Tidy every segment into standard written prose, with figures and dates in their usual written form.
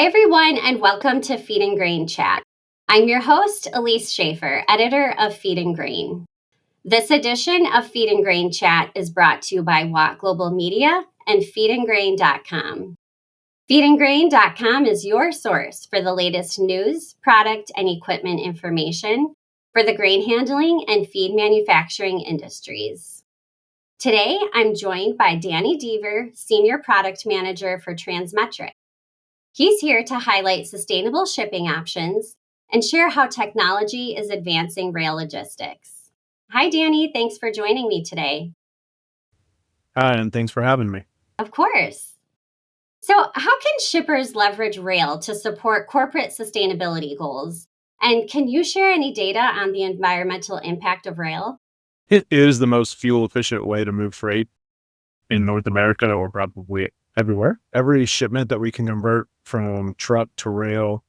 Hi, everyone, and welcome to Feed and Grain Chat. I'm your host, Elise Schaefer, editor of Feed and Grain. This edition of Feed and Grain Chat is brought to you by Watt Global Media and feedandgrain.com. Feedandgrain.com is your source for the latest news, product, and equipment information for the grain handling and feed manufacturing industries. Today, I'm joined by Danny Deaver, Senior Product Manager for Transmetric. He's here to highlight sustainable shipping options and share how technology is advancing rail logistics. Hi, Danny. Thanks for joining me today. Hi, and thanks for having me. Of course. So, how can shippers leverage rail to support corporate sustainability goals? And can you share any data on the environmental impact of rail? It is the most fuel efficient way to move freight in North America or probably everywhere. Every shipment that we can convert from truck to rail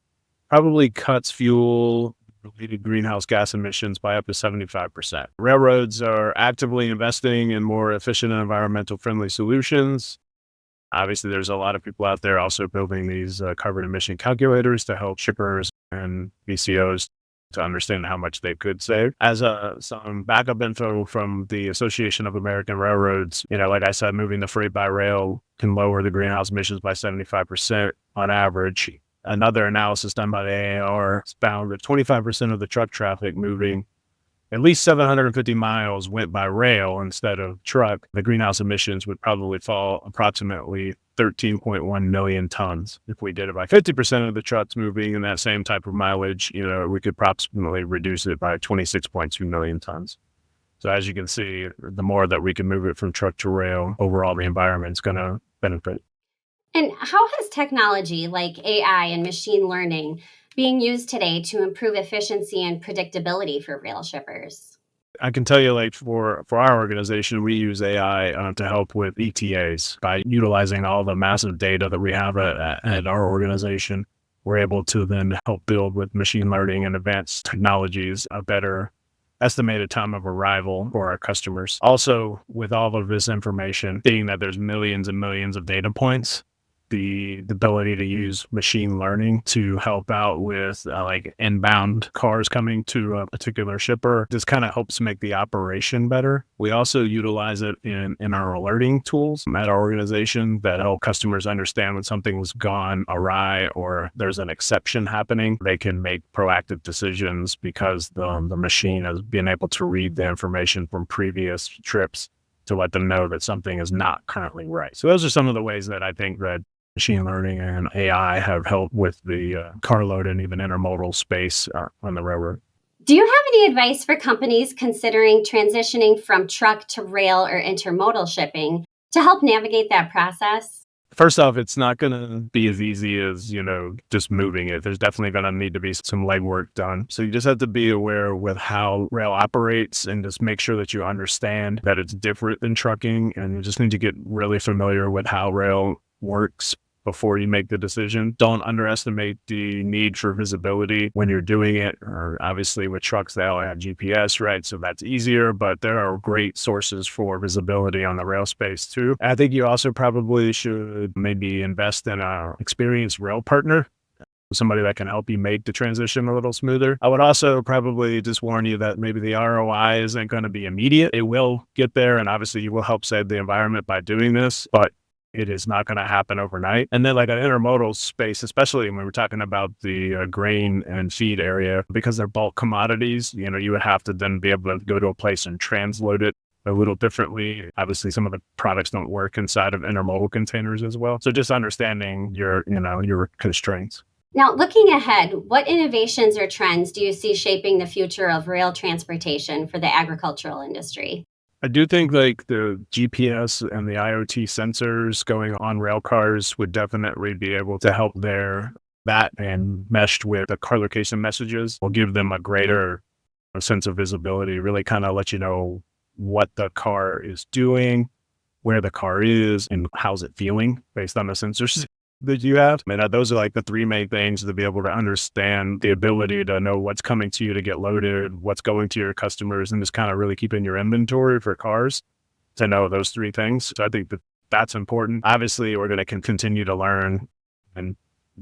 probably cuts fuel related greenhouse gas emissions by up to 75%. Railroads are actively investing in more efficient and environmental friendly solutions. Obviously, there's a lot of people out there also building these carbon emission calculators to help shippers and BCOs to understand how much they could save. As some backup info from the Association of American Railroads, like I said, moving the freight by rail can lower the greenhouse emissions by 75% on average. Another analysis done by the AAR found that 25% of the truck traffic moving at least 750 miles went by rail instead of truck. The greenhouse emissions would probably fall approximately 13.1 million tons. If we did it by 50% of the trucks moving in that same type of mileage, we could approximately reduce it by 26.2 million tons. So as you can see, the more that we can move it from truck to rail, overall the environment's going to benefit. And how has technology like AI and machine learning being used today to improve efficiency and predictability for rail shippers? I can tell you, for our organization, we use AI to help with ETAs by utilizing all the massive data that we have at our organization. We're able to then help build with machine learning and advanced technologies a better estimated time of arrival for our customers. Also, with all of this information, seeing that there's millions and millions of data points, the ability to use machine learning to help out with inbound cars coming to a particular shipper just kind of helps make the operation better. We also utilize it in our alerting tools at our organization that help customers understand when something's gone awry or there's an exception happening. They can make proactive decisions because the machine has been able to read the information from previous trips to let them know that something is not currently right. So those are some of the ways that I think that machine learning and AI have helped with the carload and even intermodal space on the railroad. Do you have any advice for companies considering transitioning from truck to rail or intermodal shipping to help navigate that process? First off, it's not going to be as easy as, just moving it. There's definitely going to need to be some legwork done. So you just have to be aware with how rail operates and just make sure that you understand that it's different than trucking. And you just need to get really familiar with how rail works before you make the decision. Don't underestimate the need for visibility when you're doing it. Or obviously with trucks, they all have GPS, right? So that's easier, but there are great sources for visibility on the rail space too. I think you also probably should maybe invest in an experienced rail partner, somebody that can help you make the transition a little smoother. I would also probably just warn you that maybe the ROI isn't going to be immediate. It will get there, and obviously you will help save the environment by doing this, but it is not going to happen overnight. And then like an intermodal space, especially when we're talking about the grain and feed area, because they're bulk commodities, you would have to then be able to go to a place and transload it a little differently. Obviously, some of the products don't work inside of intermodal containers as well. So just understanding your constraints. Now, looking ahead, what innovations or trends do you see shaping the future of rail transportation for the agricultural industry? I do think like the GPS and the IoT sensors going on rail cars would definitely be able to help there. That and meshed with the car location messages will give them a greater sense of visibility, really kind of let you know what the car is doing, where the car is, and how's it feeling based on the sensors that you have. I mean, those are like the three main things to be able to understand the ability to know what's coming to you to get loaded, what's going to your customers, and just kind of really keeping your inventory for cars to know those three things. So I think that that's important. Obviously, we're going to continue to learn and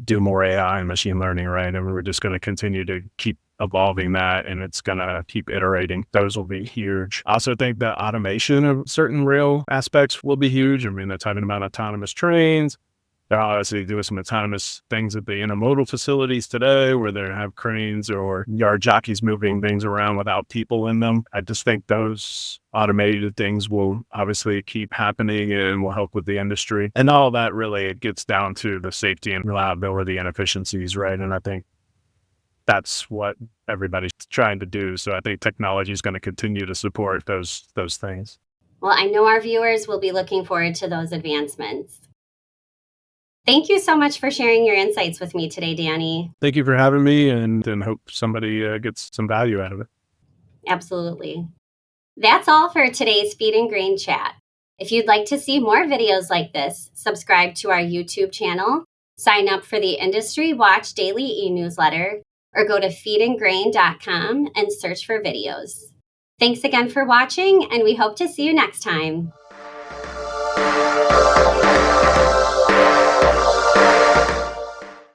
do more AI and machine learning, right? And we're just going to continue to keep evolving that, and it's going to keep iterating. Those will be huge. I also think that automation of certain rail aspects will be huge. I mean, they're talking about autonomous trains. They're obviously doing some autonomous things at the intermodal facilities today where they have cranes or yard jockeys moving things around without people in them. I just think those automated things will obviously keep happening and will help with the industry. And all that really, it gets down to the safety and reliability and efficiencies, right? And I think that's what everybody's trying to do. So I think technology is going to continue to support those things. Well, I know our viewers will be looking forward to those advancements. Thank you so much for sharing your insights with me today, Danny. Thank you for having me, and hope somebody gets some value out of it. Absolutely. That's all for today's Feed and Grain Chat. If you'd like to see more videos like this, subscribe to our YouTube channel, sign up for the Industry Watch Daily e-newsletter, or go to feedandgrain.com and search for videos. Thanks again for watching, and we hope to see you next time.